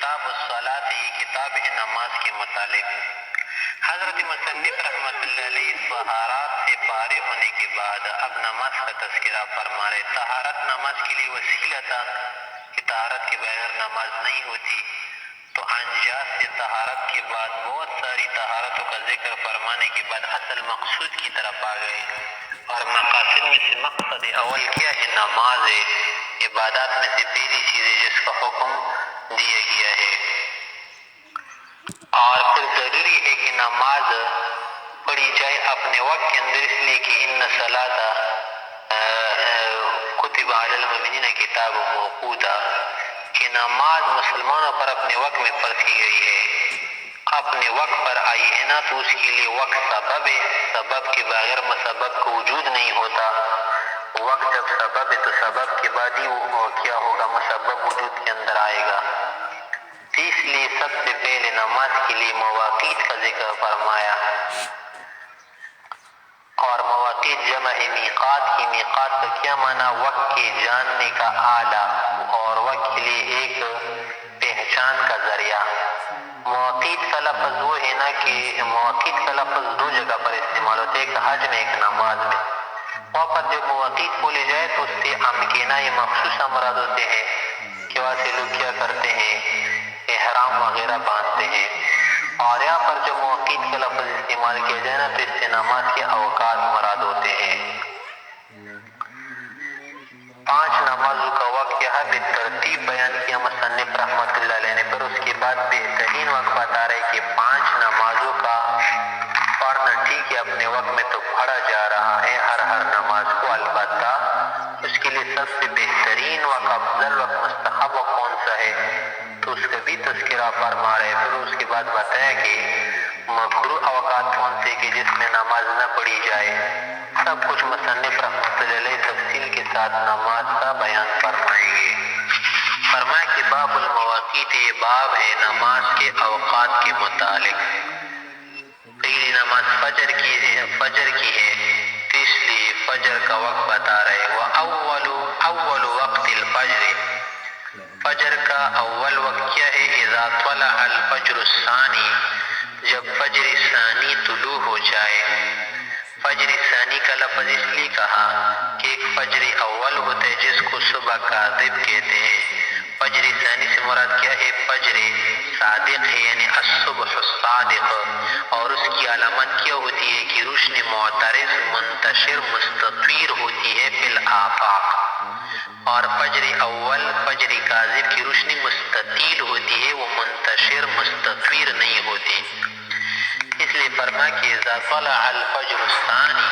کتاب الصلاۃ، یہ کتاب ہے نماز کے متعلق۔ حضرت مصنف رحمۃ اللہ علیہ طہارات سے فارغ ہونے کے بعد اب نماز کا تذکرہ فرما رہے۔ طہارت نماز کے لیے وسیلہ تھا کہ طہارت کے بغیر نماز نہیں ہوتی، تو انجاز سے طہارت کے بعد بہت ساری طہارتوں کا ذکر فرمانے کے بعد اصل مقصود کی طرف آ گئے، اور مقاصد میں سے مقصد اول کیا ہے؟ نماز ہے، عبادات میں سے پہلی چیز ہے جس کا حکم دیا گیا ہے، اور پھر ضروری ہے کہ نماز پڑھی جائے اپنے وقت کے اندر، اس لیے کہ ان صلاۃ کتب علی المؤمنین کتاب موقوتا، کہ نماز مسلمانوں پر اپنے وقت میں فرض کی گئی ہے، اپنے وقت پر آئی ہے نا، تو اس کے لیے وقت سبب ہے، سبب کے بغیر مسبب کا وجود نہیں ہوتا۔ وقت جب سبب ہے تو سبب کے بعد ہی وہ کیا ہوگا؟ مسبب وجود کے اندر آئے گا۔ اس لیے سب سے پہلے نماز کے لیے مواقیت کا ذکر فرمایا، اور مواقیت جمع میقات کی۔ میقات کا کیا معنی؟ وقت کے جاننے کا آلہ، اور وقت کے لیے ایک پہچان کا ذریعہ۔ مواقیت کا لفظ وہ ہے نا کہ مواقیت کا لفظ دو جگہ پر استعمال ہوتا ہے، ایک حج میں، ایک نماز میں۔ وہاں پر جب مواقیت بولے جائے تو اس سے امکنہ مخصوصہ مراد ہوتے ہیں، کہ وہاں سے لوگ کیا کرتے ہیں؟ احرام وغیرہ باندھتے ہیں۔ اور یہاں پر جب مواقیت کا لفظ استعمال کیا جائے نا تو اس سے نماز کے اوقات مراد ہوتے ہیں۔ 5 نمازوں کا وقت یہاں بالترتیب بیان کیا مصنف رحمۃ اللہ علیہ نے، پھر اس کے بعد بہترین وقت بتا رہے کہ 5 نمازوں کا پڑھنا ٹھیک ہے، اپنے وقت میں تو پڑھا جا رہا ہے ہر نماز کو، البتہ اس کے لیے سب سے بہترین وقت، افضل وقت، مستحب وقت کون سا ہے، تو اس کا بھی تذکرہ فرما رہے۔ پھر اس کے بعد بتایا کہ مکروہ اوقات کون سے کہ جس میں نماز نہ پڑھی جائے۔ سب کچھ مصنف رحمۃ اللہ علیہ تفصیل کے ساتھ نماز کا بیان فرمائیں گے۔ فرمایا کہ باب المواقیت، یہ باب ہے نماز کے اوقات کے متعلق۔ پہلی نماز فجر کی ہے، تو اس لیے فجر کا وقت بتا رہے۔ اول وقت الفجر، فجر کا اول وقت کیا ہے؟ اذا طلع الفجر الثانی، جب فجر ثانی طلوع ہو جائے۔ فجر ثانی کا لفظ اس لیے کہا کہ ایک فجر اول ہوتا ہے جس کو صبح کاذب کہتے ہیں، فجر ثانی سے مراد کیا ہے؟ فجر صادق ہے، یعنی الصبح الصادق، اور اس کی علامت کیا ہوتی ہے کہ روشنی معترض، منتشر، مستطیر ہوتی ہے فی الآفاق، اور فجر اول، فجر کاذب کی روشنی مستطیل ہوتی ہے، وہ منتشر مستطیر نہیں ہوتی۔ اس لیے فرما کہ اذا طلع الفجر الثانی،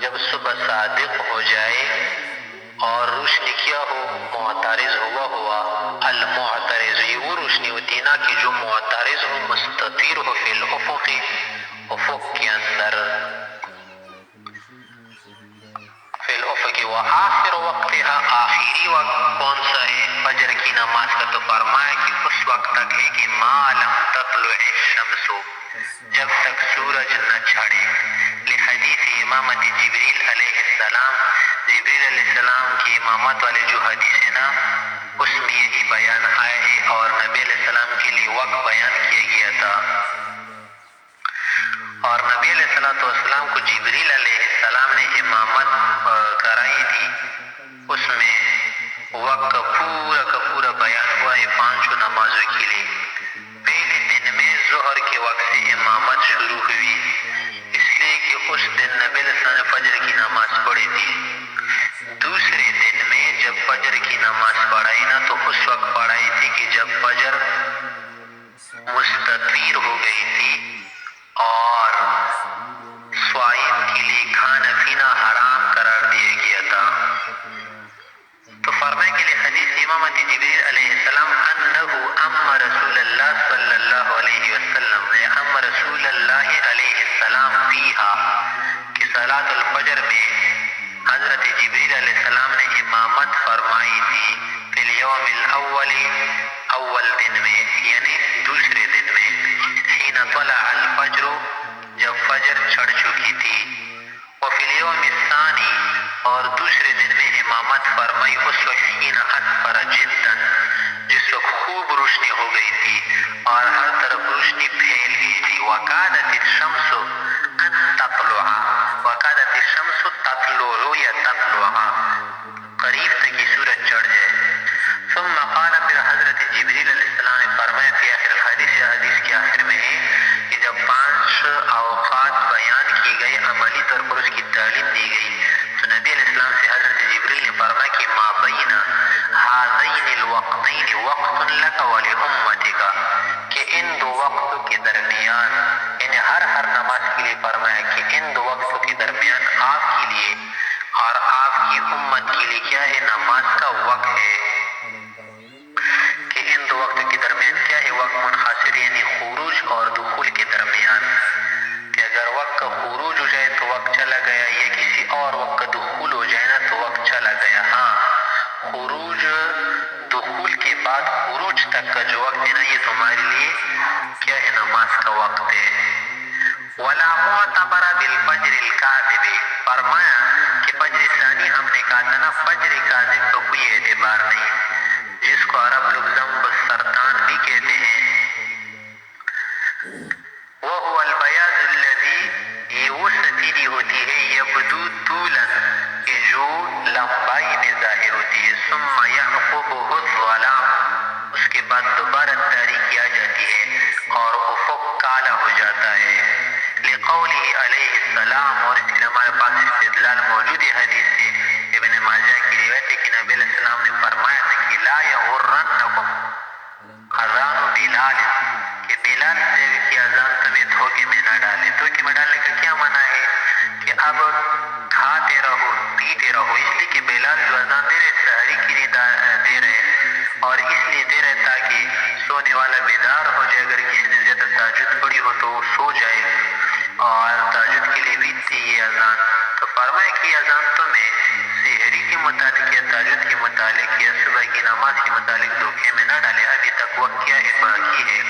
جب صبح صادق ہو جائے اور روشنی کیا ہو؟ معترض ہوا المعترض، یہ وہ روشنی ہوتی نا کہ جو معترض ہو، مستطیر ہو فی الافق، افق کے اندر، فی الافق۔ وآخر وقتها، آخری وقت کون سا ہے فجر کی نماز کا؟ تو فرمایا کہ اس وقت تک ہے کہ ما لم تطلع الشمس، جب تک سورج نہ چھڑے۔ لحدیث امامت جبریل علیہ السلام، جبریل علیہ السلام کی امامت والے جو حدیث ہے نا، اس میں یہی بیان آیا ہے، اور نبی علیہ السلام کے لیے وقت بیان کیا گیا تھا، اور نبی علیہ السلام کو جبریل علیہ السلام نے امامت کرائی تھی، اس میں وقت کا پورا بیان ہوا ہے 5 نمازوں کے لیے۔ پہلے دن میں ظہر کے وقت سے امامت شروع ہوئی، اس لیے کہ اس دن نبی علیہ السلام نے فجر کی نماز پڑھی تھی۔ دوسرے دن میں جب فجر کی نماز پڑھائی نا، تو اس وقت پڑھائی تھی کہ جب فجر مستطیر ہو گئی تھی اور صائم کے لیے کھانا پینا حرام قرار دیا گیا تھا۔ تو فرمائے کے لیے حدیث امامت جبریل علیہ السلام انہو ام رسول اللہ صلی اللہ علیہ وسلم، ام رسول اللہ علیہ السلام فیہا، کہ صلاۃ الفجر میں حضرت جبریل علیہ السلام نے امامت فرمائی تھی، فی الیوم الاول، اول دن میں، یعنی دوسرے دن میں، حین طلع الفجر، جب فجر چڑھ چکی تھی، وفی الیوم الثانی، اور دوسرے دن میں امامت فرمائی اس وقت حین اسفر جدا، جس وقت خوب روشنی ہو گئی تھی اور ہر طرف روشنی پھیل گئی تھی. وَكَادَتِ الشَّمْسُ أَن تَطْلُعَ وَكَادَتِ الشَّمْسُ تَطْلُعُ یا تَطْلُعَ قریب تک یہ سورج چڑھ جائے. ثم قال پھر حضرت جبریل علیہ السلام نے فرمایا فی آخر الحدیث حدیث کے آخر میں ہے کہ جب 5 اوقات بیان کی گئی عملی طور پر اس کی تعلیم دی گئی تو نبی علیہ السلام سے حضرت جبریل نے فرمایا کہ ما بین هذین الوقتین وقت لک ولامتک کہ ان دو وقتوں کے درمیان یعنی ہر نماز کے لیے فرمایا کہ ان دو وقتوں کے درمیان آپ کے لیے اور آپ کی امت کے لیے کیا ہے نماز کا وقت ہے. کہ ان دو وقت کے درمیان کیا ہے وقت منحصر یعنی خروج اور دخول کے درمیان کہ اگر وقت کا خروج ہو جائے تو وقت چلا گیا یا کسی اور وقت کا دخول ہو جائے نا تو وقت چلا گیا. ہاں خروج دخول کے بعد خروج تک کا جو وقت ہے نا یہ تمہارے لیے کیا ہے نماز کا وقت ہے. ولا معتبر بالفجر الكاذب فرمایا کہ فجر ثانی ہم نے کہا تھا نا فجر کاذب تو کوئی اعتبار نہیں جس کو عرب لوگ ذنب السرطان بھی کہتے ہیں. وهو البياض الذي یہ وہ سفیدی ہوتی ہے یبدو طولا کہ جو لمبائی میں ظاہر ہوتی ہے. ثم يعقبه الظلام اس کے بعد دوبارہ تاریکی آ جاتی ہے اور افق کالا ہو جاتا ہے. لقوله علیہ السلام اور اس لیے ہمارے پاس استدلال موجود ہے حدیث سے ابن ماجہ کی روایت ہے کہ نبی علیہ السلام نے فرمایا تھا کہ لا یغرنکم اذان بلال کہ بلال سے کی اذان تمہیں دھوکے میں نہ ڈالے. دھوکے میں ڈالنے کا کیا معنی ہے کہ اب کھاتے رہو پیتے رہو اس لیے کہ بلال جو اذان دے رہے سحری کے لیے دے رہے اور اس لیے دے رہے تاکہ سونے والا بیدار ہو جائے. اگر کسی نے زیادہ تہجد پڑھی ہو تو وہ سو جائے اور تہجد کے لیے بھی تھی یہ اذان. تو فرمایا کہ یہ اذان تمہیں سحری کے متعلق یا تہجد کے متعلق یا صبح کی نماز کے متعلق دھوکے میں نہ ڈالے. ابھی تک وقت کیا ہے باقی ہے.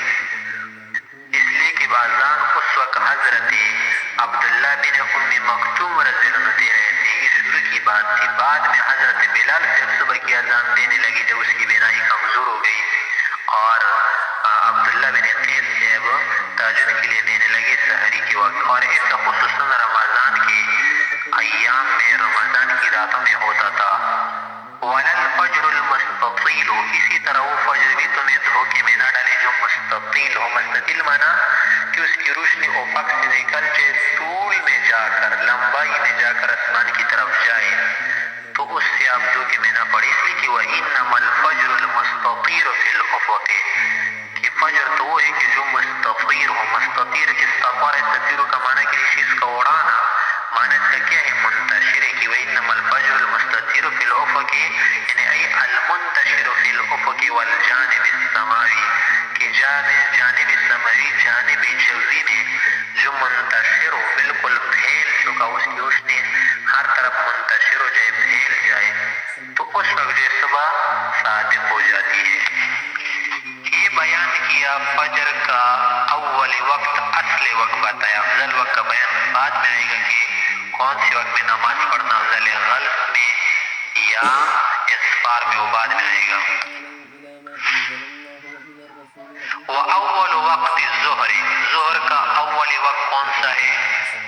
اس لیے کہ اذان اس وقت حضرت عبداللہ بن ام مکتوم رضی اللہ عنہ دے رہے تھے. یہ شروع کی بات تھی. بعد میں حضرت بلال سے صبح کی اذان دینے لگی جب اس کی بینائی کمزور ہو گئی اور عبداللہ بن قیس سے اب تہجد کے لیے دینے لگے سحری کے وقت. اور ایسا خصوصاً رمضان کے ایام میں رمضان کی راتوں میں ہوتا تھا. وَلَا الْفَجْرُ الْمُسْتَطِيلُ اسی طرح وہ فجر بھی تمہیں دھوکے میں نہ ڈالے جو مستطیل ہو. مستطیل مانا کہ اس کی روشنی افق سے نکل کے طول میں جا کر لمبائی میں جا کر آسمان کی طرف جائے تو اس سے آپ دھوکے میں نہ پڑے. اس لیے کہ وَإِنَّمَا الْفَجْرُ الْمُسْتَطِيرُ فِي الْأُفُقِ کہ فجر تو وہ ہے کہ جو مستطیر ہو. مستطیر استطار استطیر کا معنی کہ چیز کا اڑانا معنی اس کا کیا ہے منتشر ہے کہ وَإِنَّمَا الْفَجْرُ الْمُسْتَطِيرُ فِي الْأُفُقِ یعنی ای المنتشر فی الافق والجانب السماوی کہ جانب سماوی جانب جوی میں جو منتشر ہو بالکل پھیل چکا اس کی روشنی ہر طرف منتشر ہو جائے پھیل جائے تو اس وقت جو صبح صادق ہو جاتی ہے. یہ بیان کیا فجر کا اول وقت اصل وقت بتایا. افضل وقت کا بیان بعد میں آئے گا کہ کون سے وقت میں نماز پڑھنا افضل ہے غلط میں یا اسفار میں وہ بعد میں آئے گا. وَأَوَّلُ وَقْتِ الظُّهْرِ ظہر کا اول وقت کون سا ہے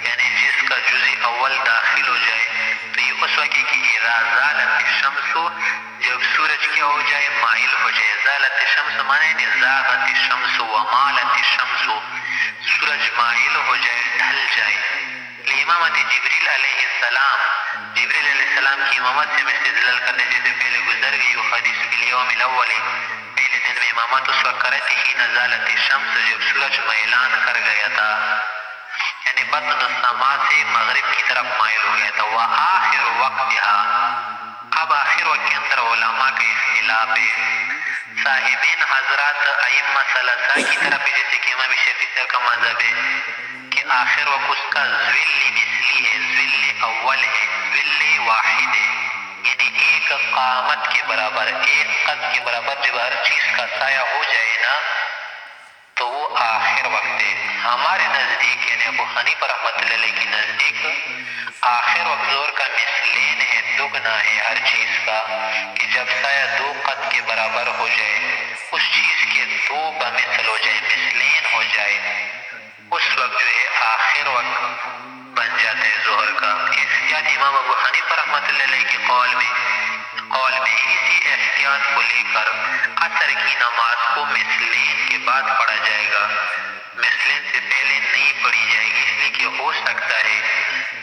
یعنی جس کا جزء اول داخل ہو جائے تو یہ اس وقت کہ اذا زالت الشمس جب سورج کیا ہو جائے مائل ہو جائے. زالت الشمس معنی یعنی زاغت الشمس ومالت الشمس سورج مائل ہو جائے ڈھل جائے. امامت جبریل علیہ السلام جبریل علیہ السلام کی امامت سے استدلال کرنے جیسے پہلے گزر گئی وہ حدیث فی الیوم الاول پہلے دن میں امامت اس وقت کرے تھی حین زالت الشمس جب سورج میلان کر گیا تھا یعنی بطن السما سے مغرب کی طرف مائل ہو گیا تھا. وآخر وقتها اب آخر وقت کے اندر علماء کا اختلاف ہے. صاحبین حضرات ائمہ ثلاثہ کی طرف جیسے کہ امام شافعی کا مذہب ہے کہ آخر وقت اس کا ذل مثلی ہے ذل اول ہے ذل واحد ہے یعنی ایک قامت کے برابر ایک قد کے برابر جب ہر چیز کا سایہ ہو جائے نا تو وہ آخر وقت ہے. ہمارے نزدیک یعنی ابو حنیفہ رحمۃ اللہ علیہ کی نزدیک آخر وقت ظہر کا مثلین ہے، دگنا ہے ہر چیز کا، کہ جب سایہ 2 قد کے برابر ہو جائے، اس چیز کے 2 بمثل ہو جائے، مثلین ہو جائے، اس وقت جو ہے آخر وقت بن جاتا ہے ظہر کا. احتیاط امام ابو حنیفہ رحمۃ اللہ علیہ کے قول میں اسی احتیاط کو لے کر عصر کی نماز کو مثلین کے بعد پڑھا جائے گا، مثلین سے پہلے نہیں پڑھی جائے گی، اس لیے کہ ہو سکتا ہے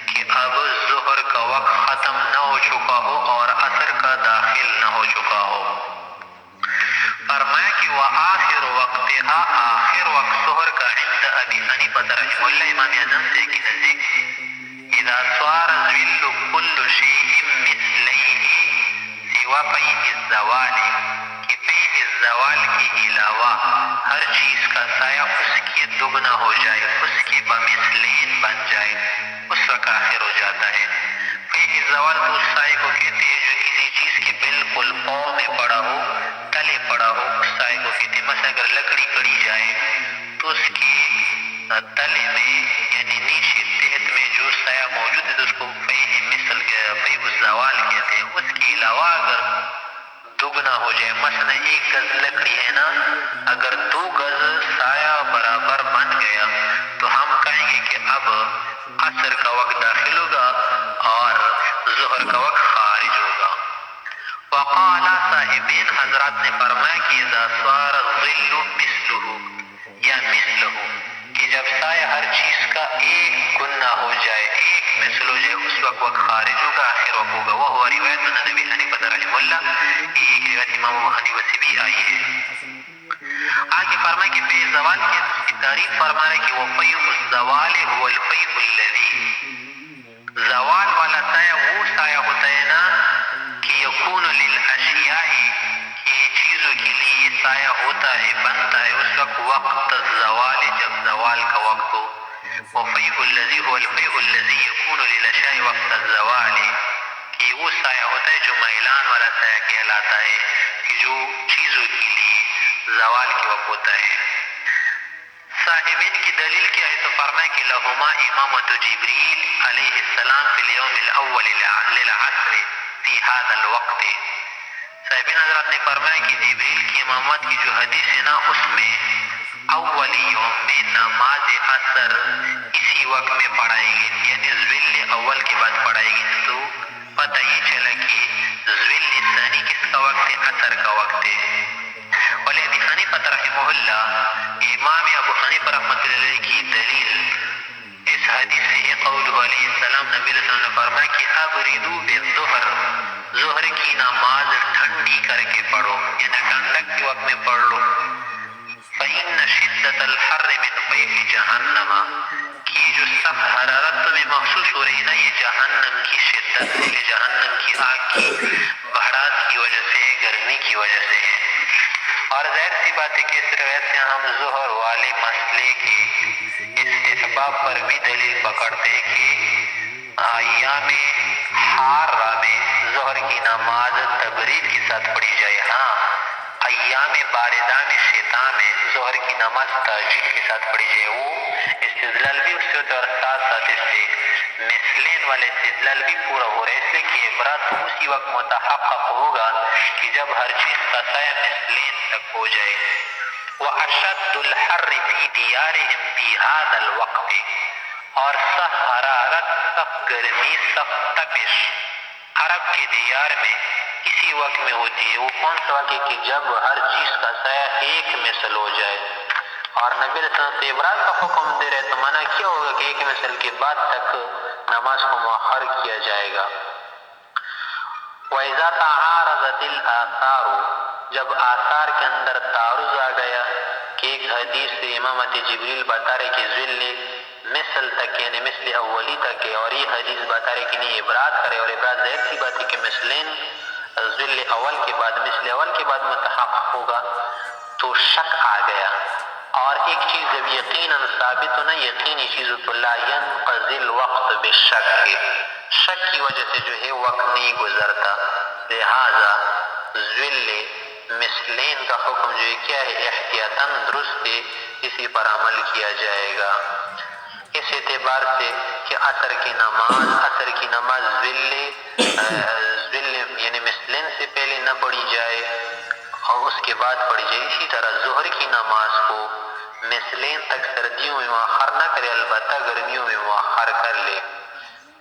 کہ اب ظہر کا وقت ختم نہ ہو چکا ہو اور عصر کا داخل نہ ہو چکا ہو. فرمایا کہ وآخر وقتها، آخر وقت ظہر کا عند ابی حنیفہ رحمہ اللہ امام اعظم سے کی نزدیک اذا صار ظل كل شيء مثليه سوا فیء الزوال، کہ فیء الزوال کے علاوہ ہر چیز کا سایہ اس کے دگنا ہو جائے، اس کے بمثلین بن جائے، اس وقت آخر ہو جاتا ہے. فیء الزوال تو اس سائے کو کہتے ہیں جو کسی چیز کے بالکل پاؤں میں پڑا ہو، تلے پڑا ہو، اس سائے کو کہتے ہیں. مثلا اگر لکڑی کڑی جائے تو اس کی تلے میں یعنی نیچے تحت میں جو سایہ موجود ہے تو اس کو فیء مثل فیء الزوال کہتے ہیں. اس کے علاوہ اگر دگنا ہو جائے، مثلا 1 گز لکڑی ہے نا، اگر 2 گز سایہ برابر بن گیا تو ہم کہیں گے کہ اب عصر کا وقت داخل ہوگا اور ظہر کا وقت خارج ہوگا. وقال صاحبین حضرات نے فرمایا کہ اذا صار الظل مثلہ یا مثلہ، کہ جب سایہ ہر چیز کا ایک گنا ہو جائے، ایک مثل ہو جائے، اس وقت خارج ہوگا، آخر وقت ہوگا. وہ روایت من ابی حنیفہ رحمہ اللہ، یہ ایک روایت امام ابو حنیفہ سے بھی آئی ہے. آگے فرمائے کہ فیء الزوال کی اس کی تعریف فرما رہے کہ وہ فیء الزوال هو الفیء الذی، زوال والا سایہ وہ سایہ ہوتا ہے نا کہ یکون للاشیاء، کہ چیزوں کے لیے یہ سایہ ہوتا ہے، بنتا ہے اس وقت الزوال، جب زوال کا وقت ہو. وفیء الذی هو الفیء الذی یکون للاشیاء وقت الزوال، کہ وہ سایہ ہوتا ہے جو میلان والا سایہ کہلاتا ہے، کہ جو چیزوں کے لیے زوال کے وقت ہوتا ہے. صاحبین کی دلیل کیا ہے تو فرمائے کہ لہما امامت جبریل علیہ السلام فی الیوم الاول للعصر فی هذا الوقت. صاحبین حضرات نے فرمایا کہ جبریل کی امامت کی جو حدیث ہے نا، اس میں اولی یوم میں نماز عصر اسی وقت میں پڑھائی گئی، یعنی ذوالحجہ اول کے بعد پڑھائی گئی. تو پتہ یہ چلا کہ ذوالحجہ ثانی کس کا وقت ہے؟ عصر کا وقت ہے. ولی ابی حنیفہ رحمہ اللہ، امام ابو حنیفہ رحمۃ اللہ علیہ کی دلیل اس حدیث سے قول علیہ السلام، نبی علیہ السلام نے فرمایا کہ ابردو بالظہر، ظہر کی نماز ٹھنڈی کر کے پڑھو، یعنی ٹھنڈک کے وقت میں پڑھ لو. فإن شدت الحر من فیح جہنم، کی جو سخت حرارت تمہیں محسوس ہو رہی نا، یہ جہنم کی شدت سے، جہنم کی آگ کی بھڑاس کی وجہ سے، گرمی کی وجہ سے ہے. اور ظاہر سی بات ہے کہ اس روایت سے ہم ظہر والے مسئلے کے استحباب پر بھی دلیل پکڑتے ہیں کہ ایام حارہ میں ظہر کی نماز تبرید کے ساتھ پڑھی جائے. ہاں، ایام باردہ میں، شتاء میں ظہر کی نماز تہجد کے ساتھ پڑھی جائے. وہ استدلال بھی اس سے ہوتا ہے اور ساتھ ساتھ اس سے مثلین والے استدلال بھی پورا ہو رہا ہے، اس لیے کہ عبرت اسی وقت متحقق ہوگا کہ جب ہر چیز کا سایہ مثلین تک ہو جائے. وَأَشَدُّ الْحَرِّ فِي دِيَارِهِمْ فِي هَذَا الْوَقْتِ، اور سخت حرارت، سخت گرمی، سخت تپش عرب کے دیار میں اسی وقت میں ہوتی ہے. وہ کون سا وقت ہے کہ جب ہر چیز کا سایہ ایک مثل ہو جائے. اور نبی علیہ السلام سے عبرات کا حکم دے رہے تو منع کیا ہوگا کہ ایک مثل کے بعد تک نماز کو مؤخر کیا جائے گا. وَإِذَا تَعَارَضَتِ الْآثَارُ، جب آثار کے اندر تعارض آ گیا کہ ایک حدیث سے امامت جبریل بتا رہے کہ ذل مثل تک یعنی مثل اولی تک ہے، اور یہ حدیث بتا رہے کہ نہیں عبرات کرے، اور عبرات ظاہر سی بات ہے کہ مثلین ذل اول کے بعد، مثل اول کے بعد متحقق ہوگا، تو شک آ گیا. اور ایک چیز جب یقیناً ثابت ہونا، یقینی چیز تو لا ينقضي الوقت بالشک، شک کی وجہ سے جو ہے وقت نہیں گزرتا. لہذا ذل مثلین کا حکم جو ہے کیا ہے احتیاطاً درست ہے، اسی پر عمل کیا جائے گا۔ اس اعتبار سے کہ عصر کی نماز ذل یعنی مثلین سے پہلے نہ پڑھی جائے اور اس کے بعد پڑھی جائے، اسی طرح ظہر کی نماز کو مثلین تک سردیوں میں مؤخر نہ کرے، البتہ گرمیوں میں مؤخر کر لے۔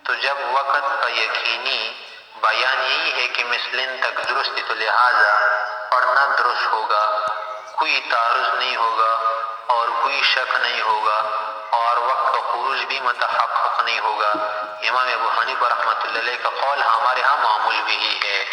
تو جب وقت کا یقینی بیان یہی ہے کہ مثلین تک درست، تو لہٰذا پڑھنا درست ہوگا، کوئی تعارض نہیں ہوگا اور کوئی شک نہیں ہوگا اور وقت کا خروج بھی متحقق نہیں ہوگا۔ امام ابو حنیفہ رحمۃ اللہ علیہ کا قول ہمارے ہاں معمول بھی ہے۔